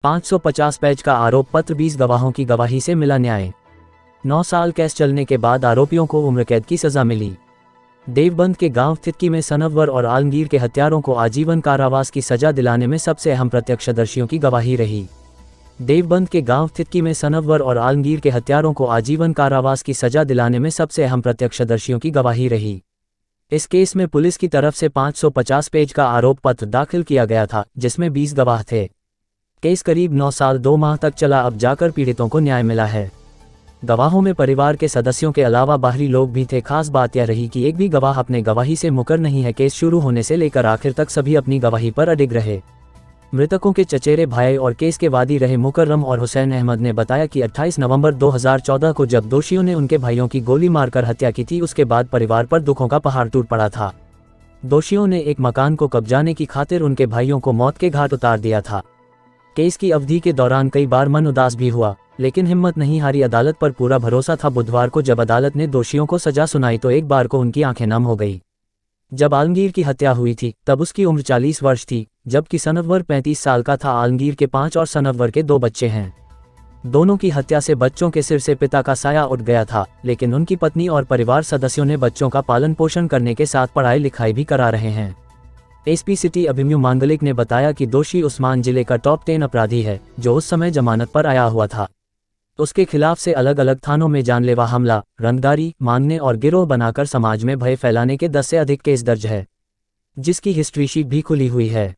550 page का आरोप पत्र, 20 गवाहों की गवाही से मिला न्याय। 9 साल केस चलने के बाद आरोपियों को उम्र कैद की सजा मिली। देवबंद के गांव थितकी में सनवर और आलमगीर के हत्यारों को आजीवन कारावास की सजा दिलाने में सबसे अहम प्रत्यक्षदर्शियों की गवाही रही। देवबंद के गांव थितकी में सनवर और आलमगीर के हत्यारों को आजीवन कारावास की सजा दिलाने में सबसे अहम प्रत्यक्षदर्शियों की गवाही रही। इस केस में पुलिस की तरफ से 550 पेज का आरोप पत्र दाखिल किया गया था, जिसमें 20 गवाह थे। केस करीब 9 साल 2 माह तक चला, अब जाकर पीड़ितों को न्याय मिला है। गवाहों में परिवार के सदस्यों के अलावा बाहरी लोग भी थे। खास बात यह रही कि एक भी गवाह अपने गवाही से मुकर नहीं है। केस शुरू होने से लेकर आखिर तक सभी अपनी गवाही पर अडिग रहे। मृतकों के चचेरे भाई और केस के वादी रहे मुकर्रम और हुसैन अहमद ने बताया कि 28 नवंबर 2014 को जब दोषियों ने उनके भाइयों की गोली मारकर हत्या की थी, उसके बाद परिवार पर दुखों का पहाड़ टूट पड़ा था। दोषियों ने एक मकान को कब्जाने की खातिर उनके भाइयों को मौत के घाट उतार दिया था। केस की अवधि के दौरान कई बार मन उदास भी हुआ, लेकिन हिम्मत नहीं हारी। अदालत पर पूरा भरोसा था। बुधवार को जब अदालत ने दोषियों को सजा सुनाई तो एक बार को उनकी आंखें नम हो गई। जब आलमगीर की हत्या हुई थी तब उसकी उम्र 40 वर्ष थी, जबकि सनवर 35 साल का था। आलमगीर के 5 और सनवर के 2 बच्चे हैं। दोनों की हत्या से बच्चों के सिर से पिता का साया उठ गया था, लेकिन उनकी पत्नी और परिवार सदस्यों ने बच्चों का पालन पोषण करने के साथ पढ़ाई लिखाई भी करा रहे हैं। एसपी सिटी अभिमन्यु मांगलिक ने बताया कि दोषी उस्मान जिले का टॉप 10 अपराधी है, जो उस समय जमानत पर आया हुआ था। उसके खिलाफ से अलग अलग थानों में जानलेवा हमला, रंगदारी मांगने और गिरोह बनाकर समाज में भय फैलाने के 10 से अधिक केस दर्ज है, जिसकी हिस्ट्री शीट भी खुली हुई है।